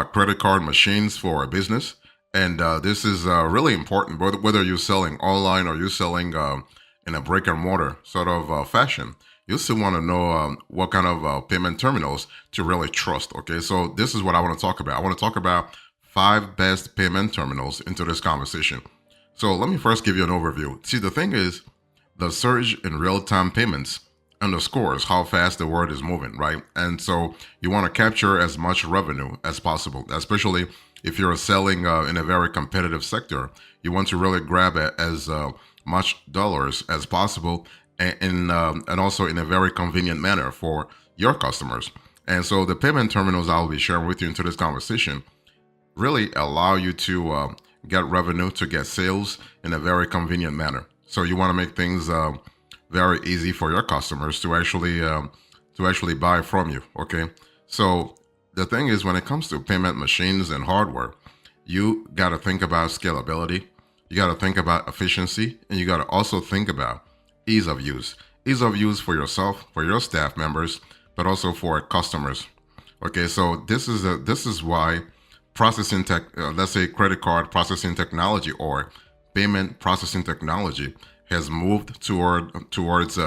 credit card machines for a business. And this is really important, whether you're selling online or you're selling in a brick and mortar sort of fashion. You still want to know what kind of payment terminals to really trust. Okay, so this is what I want to talk about. I want to talk about 5 best payment terminals into this conversation. So let me first give you an overview. See, the thing is, the surge in real-time payments underscores how fast the world is moving, right? And so you want to capture as much revenue as possible, especially if you're selling in a very competitive sector. You want to really grab as much dollars as possible, and also in a very convenient manner for your customers. And so the payment terminals I'll be sharing with you into this conversation really allow you to get revenue, to get sales in a very convenient manner. So you want to make things very easy for your customers to actually buy from you. Okay. So the thing is, when it comes to payment machines and hardware, you got to think about scalability. You got to think about efficiency, and you got to also think about ease of use. Ease of use for yourself, for your staff members, but also for customers. Okay. So this is why processing tech, let's say credit card processing technology or payment processing technology has moved towards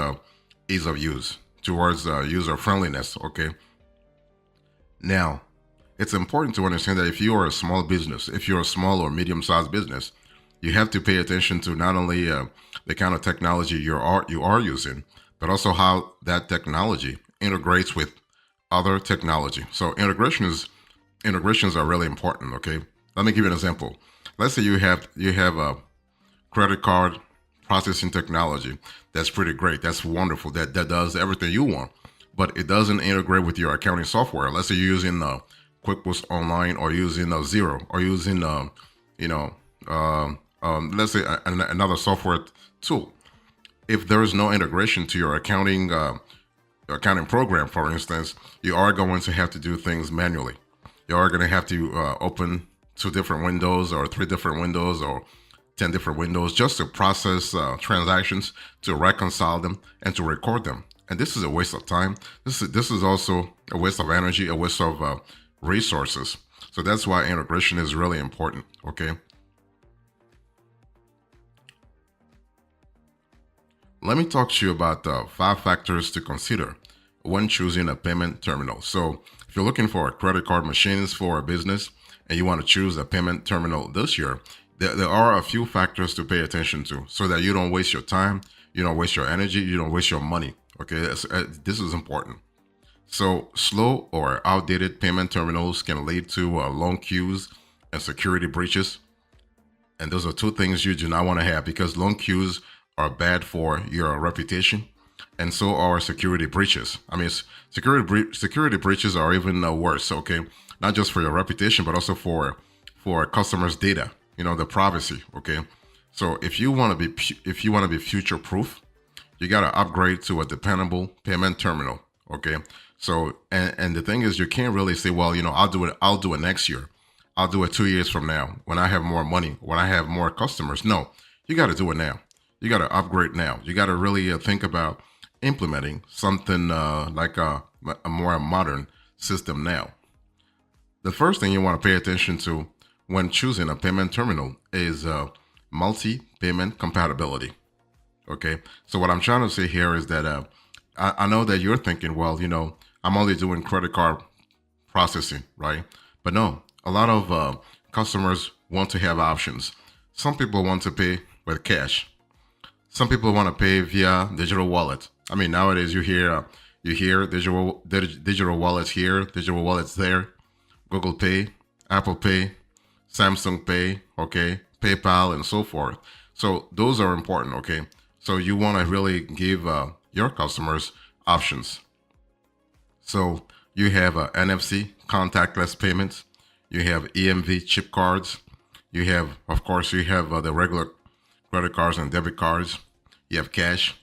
ease of use, towards user friendliness. Okay. Now, it's important to understand that if you are a small business, if you're a small or medium-sized business, you have to pay attention to not only the kind of technology you are using, but also how that technology integrates with other technology. So integrations are really important. Okay, let me give you an example. Let's say you have a credit card processing technology that's pretty great, that's wonderful, that does everything you want, but it doesn't integrate with your accounting software. Let's say you're using QuickBooks Online, or using Zero, or using let's say another software tool. If there is no integration to your accounting program, for instance, you are going to have to do things manually. You are going to have to open 2 different windows, or 3 different windows, or 10 different windows, just to process transactions, to reconcile them, and to record them. And this is a waste of time. This is also a waste of energy, a waste of resources. So that's why integration is really important. Okay. Let me talk to you about 5 factors to consider when choosing a payment terminal. So if you're looking for credit card machines for a business and you want to choose a payment terminal this year, there are a few factors to pay attention to so that you don't waste your time, you don't waste your energy, you don't waste your money. Okay, this is important. So slow or outdated payment terminals can lead to long queues and security breaches. And those are 2 things you do not want to have, because long queues are bad for your reputation, and so are security breaches. I mean, security breaches are even worse. Okay, not just for your reputation, but also for customers' data. The privacy. Okay, so if you want to be future proof, you got to upgrade to a dependable payment terminal. Okay, so and the thing is, you can't really say, well, I'll do it next year, I'll do it 2 years from now when I have more money, when I have more customers. No, you got to do it now. You got to upgrade now. You got to really think about implementing something like a more modern system now. The first thing you want to pay attention to when choosing a payment terminal is multi-payment compatibility. Okay, so what I'm trying to say here is that I know that you're thinking, well, I'm only doing credit card processing, right? But no, a lot of customers want to have options. Some people want to pay with cash. Some people want to pay via digital wallet. I mean, nowadays you hear digital wallets here, digital wallets there, Google Pay, Apple Pay, Samsung Pay, okay, PayPal, and so forth. So those are important. Okay, so you want to really give your customers options. So you have NFC contactless payments. You have EMV chip cards. You have, of course, the regular credit cards and debit cards. You have cash,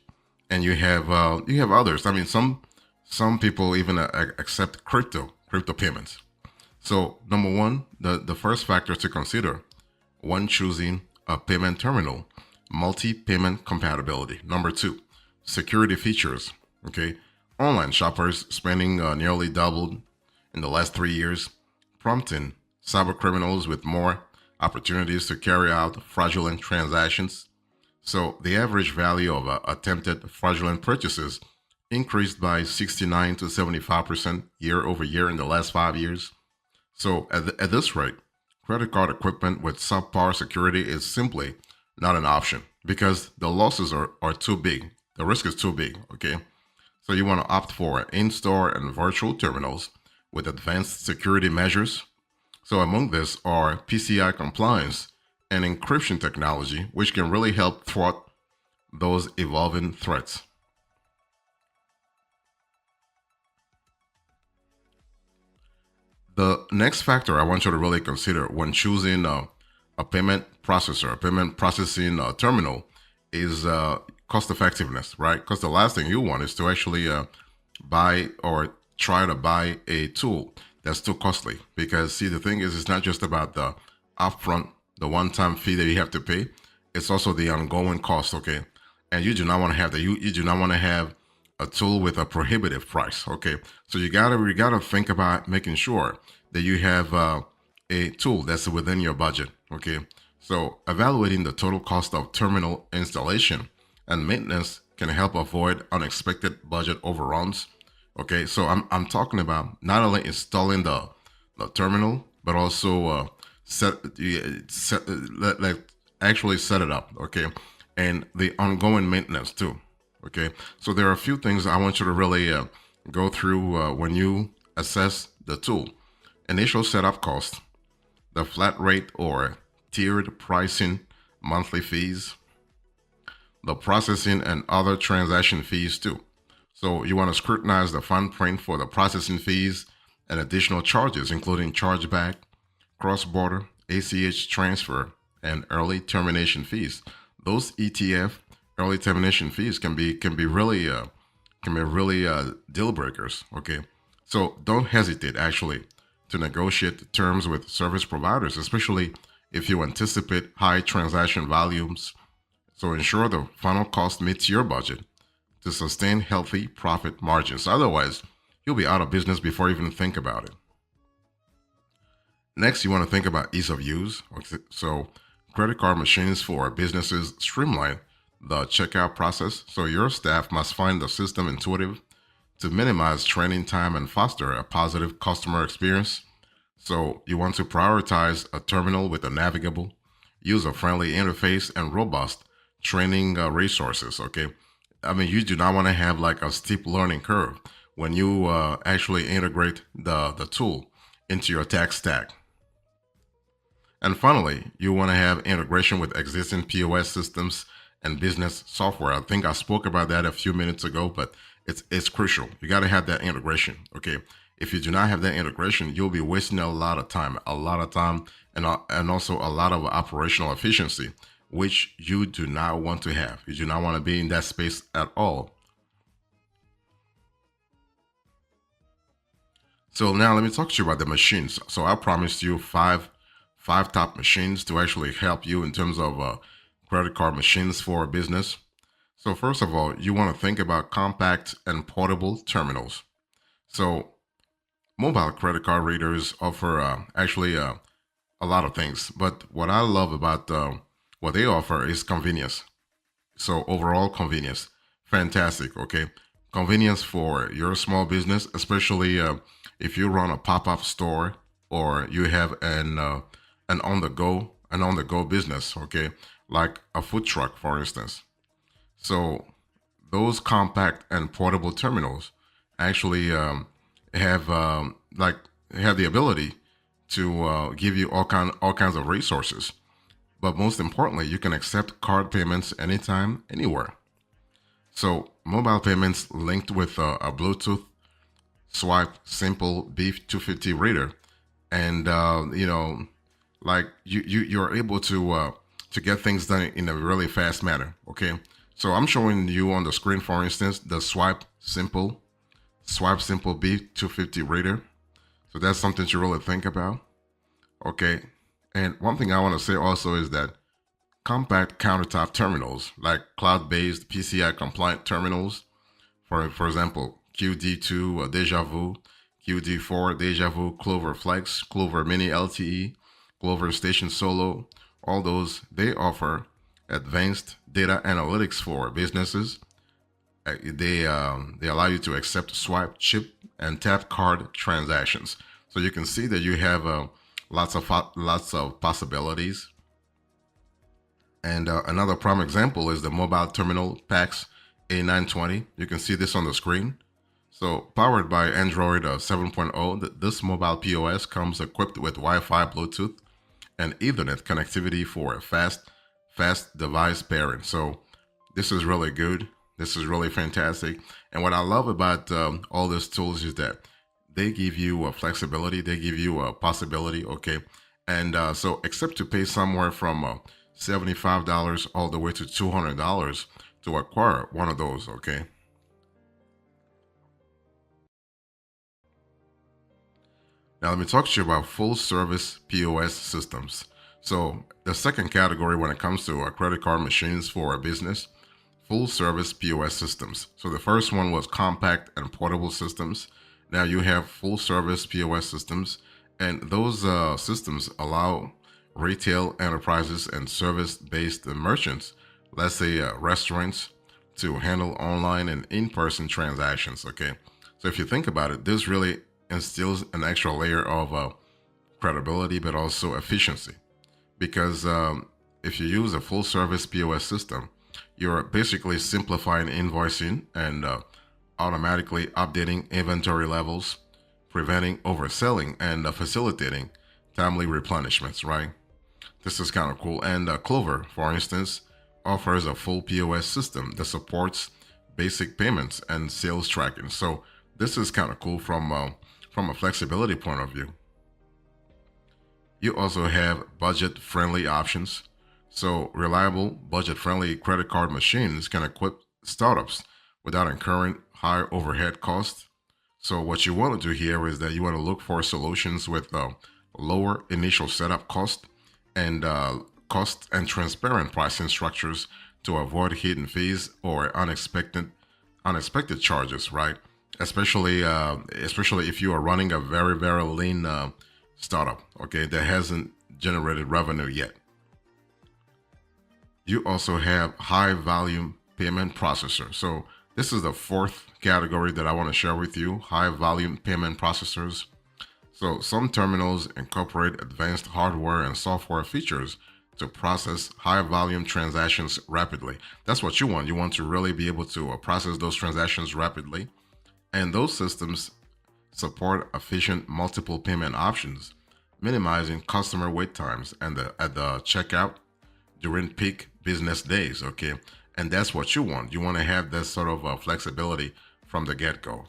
and you have others. I mean, some people even accept crypto payments. So number one, the first factor to consider when choosing a payment terminal, multi-payment compatibility. Number 2, security features. Okay, online shoppers spending nearly doubled in the last 3 years, prompting cyber criminals with more opportunities to carry out fraudulent transactions. So the average value of attempted fraudulent purchases increased by 69 to 75% year over year in the last 5 years. So at this rate, credit card equipment with subpar security is simply not an option because the losses are too big. The risk is too big, okay? So you want to opt for in-store and virtual terminals with advanced security measures. So among this are PCI compliance and encryption technology, which can really help thwart those evolving threats. The next factor I want you to really consider when choosing a payment processor, a payment processing terminal, is cost effectiveness, right? Because the last thing you want is to actually buy or try to buy a tool that's too costly. Because see, the thing is, it's not just about the upfront, the one-time fee that you have to pay. It's also the ongoing cost, okay? And you do not want to have that. You do not want to have a tool with a prohibitive price, okay? So you gotta think about making sure that you have a tool that's within your budget, okay? So evaluating the total cost of terminal installation and maintenance can help avoid unexpected budget overruns. Okay, so I'm talking about not only installing the terminal, but also actually set it up. Okay, and the ongoing maintenance too. Okay, so there are a few things I want you to really go through when you assess the tool. Initial setup cost, the flat rate or tiered pricing, monthly fees, the processing and other transaction fees too. So you want to scrutinize the fine print for the processing fees and additional charges, including chargeback, cross-border, ACH transfer, and early termination fees. Those ETF early termination fees can be really deal breakers. Okay, so don't hesitate actually to negotiate terms with service providers, especially if you anticipate high transaction volumes. So ensure the final cost meets your budget to sustain healthy profit margins. Otherwise, you'll be out of business before you even think about it. Next, you want to think about ease of use. Okay, so, credit card machines for businesses streamline the checkout process, so your staff must find the system intuitive to minimize training time and foster a positive customer experience. So, you want to prioritize a terminal with a navigable, user friendly interface and robust training resources. Okay, I mean, you do not want to have like a steep learning curve when you actually integrate the tool into your tech stack. And finally, you want to have integration with existing POS systems and business software. I think I spoke about that a few minutes ago, but it's crucial. You got to have that integration. Okay, if you do not have that integration, you'll be wasting a lot of time, and also a lot of operational efficiency, which you do not want to have. You do not want to be in that space at all. So now let me talk to you about the machines. So I promised you five top machines to actually help you in terms of credit card machines for business. So first of all, you want to think about compact and portable terminals. So mobile credit card readers offer actually a lot of things, but what I love about what they offer is convenience. So overall convenience, fantastic. Okay, convenience for your small business, especially if you run a pop-up store or you have an on the go business. Okay, like a food truck, for instance. So those compact and portable terminals actually have like have the ability to give you all kinds of resources. But most importantly, you can accept card payments anytime, anywhere. So mobile payments linked with a Bluetooth swipe simple B250 reader, and like you're able to get things done in a really fast manner. Okay, so I'm showing you on the screen, for instance, the swipe simple B250 reader. So that's something to really think about. Okay, and one thing I want to say also is that compact countertop terminals, like cloud-based PCI compliant terminals, for example, QD2, Deja Vu, QD4, Deja Vu, Clover Flex, Clover Mini LTE, Clover Station Solo. All those, they offer advanced data analytics for businesses. They allow you to accept swipe, chip, and tap card transactions. So you can see that you have lots of possibilities. And another prime example is the mobile terminal PAX A920. You can see this on the screen. So powered by Android 7.0, this mobile POS comes equipped with Wi-Fi, Bluetooth, and Ethernet connectivity for fast device pairing. So this is really good. This is really fantastic. And what I love about all these tools is that they give you a flexibility. They give you a possibility. Okay. And so except to pay somewhere from $75 all the way to $200 to acquire one of those. Okay. Now let me talk to you about full service POS systems. So the second category when it comes to credit card machines for a business, full service POS systems. So the first one was compact and portable systems. Now you have full service POS systems, and those systems allow retail enterprises and service-based merchants, let's say restaurants, to handle online and in-person transactions. Okay, so if you think about it, this really instills an extra layer of credibility, but also efficiency, because if you use a full service POS system, you're basically simplifying invoicing and automatically updating inventory levels, preventing overselling, and facilitating timely replenishments, right? This is kind of cool. And Clover, for instance, offers a full POS system that supports basic payments and sales tracking. So this is kind of cool from a flexibility point of view. You also have budget-friendly options. So reliable, budget-friendly credit card machines can equip startups without incurring high overhead costs. So what you want to do here is that you want to look for solutions with lower initial setup cost and transparent pricing structures to avoid hidden fees or unexpected charges, right? Especially if you are running a very lean startup, okay, that hasn't generated revenue yet. You also have high volume payment processor. So this is the fourth category that I want to share with you, high volume payment processors. So some terminals incorporate advanced hardware and software features to process high volume transactions rapidly. That's what you want. You want to really be able to process those transactions rapidly. And those systems support efficient multiple payment options, minimizing customer wait times and at the checkout during peak business days. Okay. And that's what you want. You want to have this sort of flexibility from the get-go.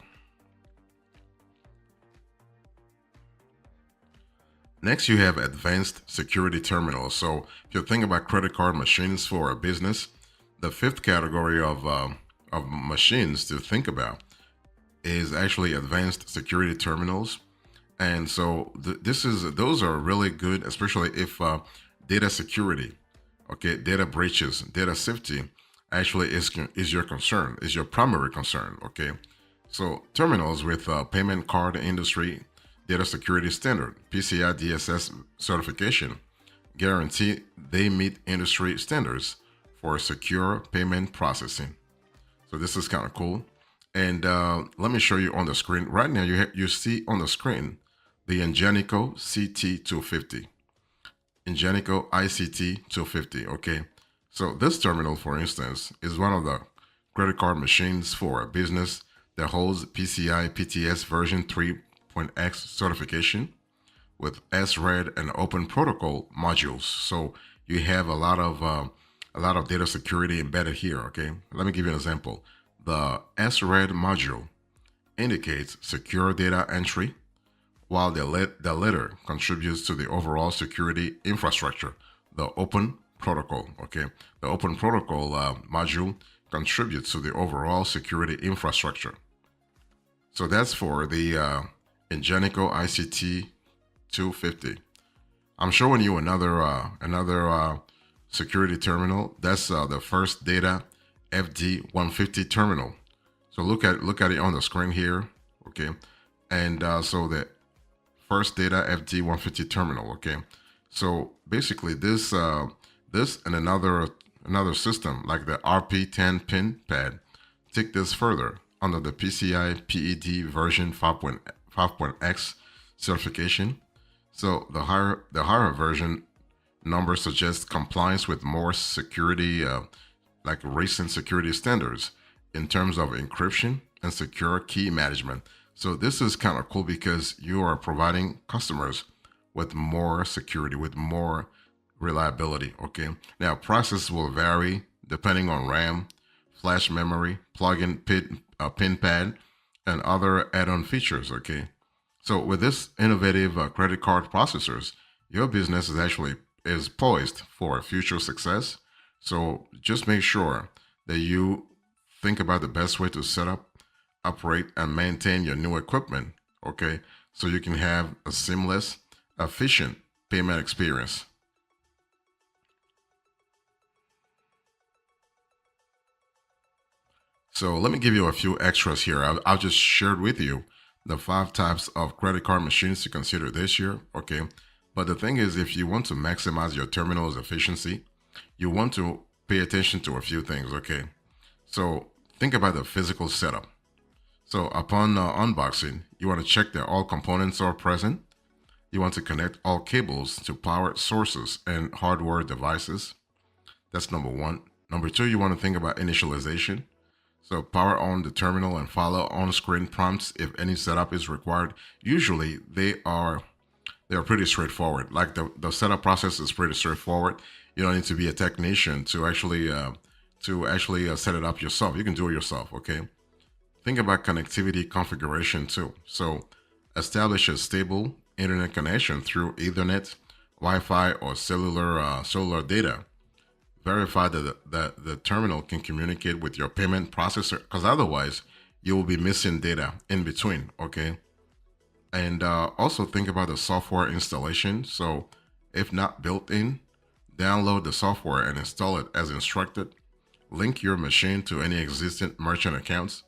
Next, you have advanced security terminals. So if you think about credit card machines for a business, the fifth category of machines to think about is actually advanced security terminals. And so those are really good, especially if data security, okay, data breaches, data safety actually is your concern, is your primary concern, okay? So terminals with payment card industry data security standard, PCI DSS certification, guarantee they meet industry standards for secure payment processing. So this is kind of cool. And let me show you on the screen. Right now, you see on the screen the Ingenico CT250. Ingenico ICT 250, okay? So this terminal, for instance, is one of the credit card machines for a business that holds PCI PTS version 3.x certification with SRED and open protocol modules. So you have a lot of data security embedded here, okay? Let me give you an example. The SRED module indicates secure data entry, while the latter contributes to the overall security infrastructure, the open protocol, okay? The open protocol module contributes to the overall security infrastructure. So that's for the Ingenico ICT 250. I'm showing you another security terminal. That's the First Data FD 150 terminal. So look at it on the screen here, okay? And so the first data FD150 terminal. Okay, so basically this and another system like the RP10 pin pad take this further under the PCI PED version 5.x certification. So the higher version number suggests compliance with more security, like recent security standards in terms of encryption and secure key management. So this is kind of cool because you are providing customers with more security, with more reliability. Okay. Now prices will vary depending on RAM, flash memory, plug-in pin pad, and other add-on features. Okay. So with this innovative credit card processors, your business is poised for future success. So just make sure that you think about the best way to set up, operate, and maintain your new equipment. Okay, so you can have a seamless, efficient payment experience. So let me give you a few extras here. I'll just shared with you the five types of credit card machines to consider this year. Okay. But the thing is, if you want to maximize your terminal's efficiency, you want to pay attention to a few things. Okay. So think about the physical setup. So upon unboxing, you want to check that all components are present. You want to connect all cables to power sources and hardware devices. That's number one. Number two, you want to think about initialization. So power on the terminal and follow on-screen prompts if any setup is required. Usually they are pretty straightforward. Like the setup process is pretty straightforward. You don't need to be a technician to actually set it up yourself. You can do it yourself. Okay. Think about connectivity configuration too. So establish a stable internet connection through Ethernet, Wi-Fi, or cellular data. Verify that the terminal can communicate with your payment processor, because otherwise you will be missing data in between. Okay. And also think about the software installation. So if not built in, download the software and install it as instructed. Link your machine to any existing merchant accounts.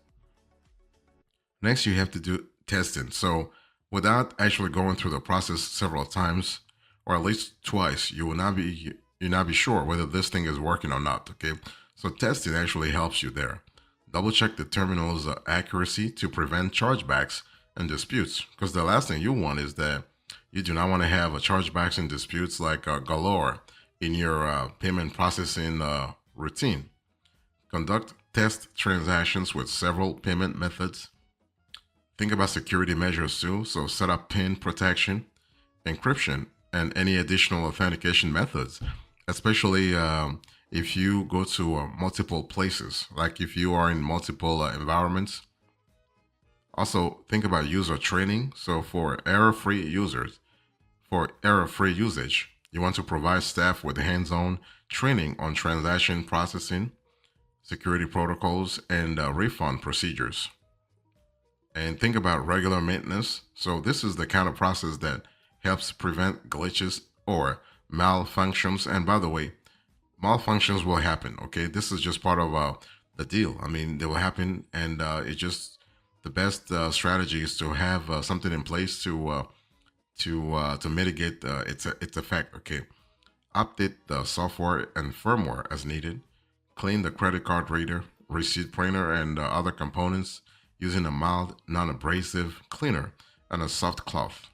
Next, you have to do testing. So without actually going through the process several times, or at least twice, you will not be sure whether this thing is working or not. Okay. So testing actually helps you there. Double check the terminal's accuracy to prevent chargebacks and disputes. Because the last thing you want is that you do not want to have a chargebacks and disputes like galore in your payment processing routine. Conduct test transactions with several payment methods. Think about security measures too. So set up PIN protection, encryption, and any additional authentication methods, especially if you go to multiple places, like if you are in multiple environments. Also, think about user training. So for error-free usage, you want to provide staff with hands-on training on transaction processing, security protocols, and refund procedures. And think about regular maintenance. So this is the kind of process that helps prevent glitches or malfunctions. And by the way, malfunctions will happen. Okay, this is just part of the deal. I mean, they will happen, and it's just the best strategy is to have something in place to mitigate its effect. Okay, update the software and firmware as needed. Clean the credit card reader, receipt printer, and other components using a mild, non-abrasive cleaner and a soft cloth.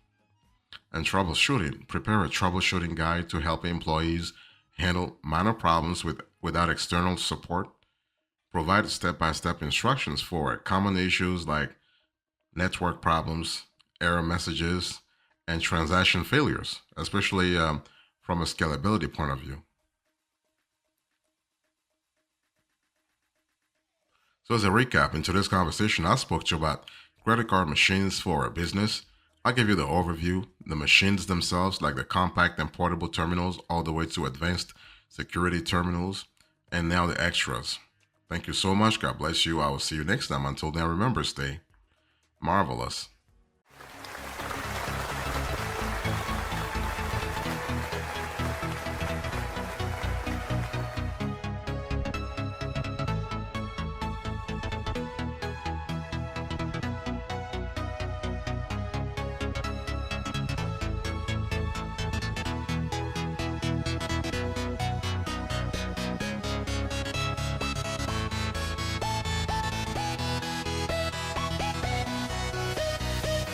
And troubleshooting. Prepare a troubleshooting guide to help employees handle minor problems without external support. Provide step-by-step instructions for common issues like network problems, error messages, and transaction failures, especially from a scalability point of view. So as a recap, in today's conversation, I spoke to you about credit card machines for a business. I'll give you the overview, the machines themselves, like the compact and portable terminals, all the way to advanced security terminals, and now the extras. Thank you so much. God bless you. I will see you next time. Until then, remember, stay marvelous.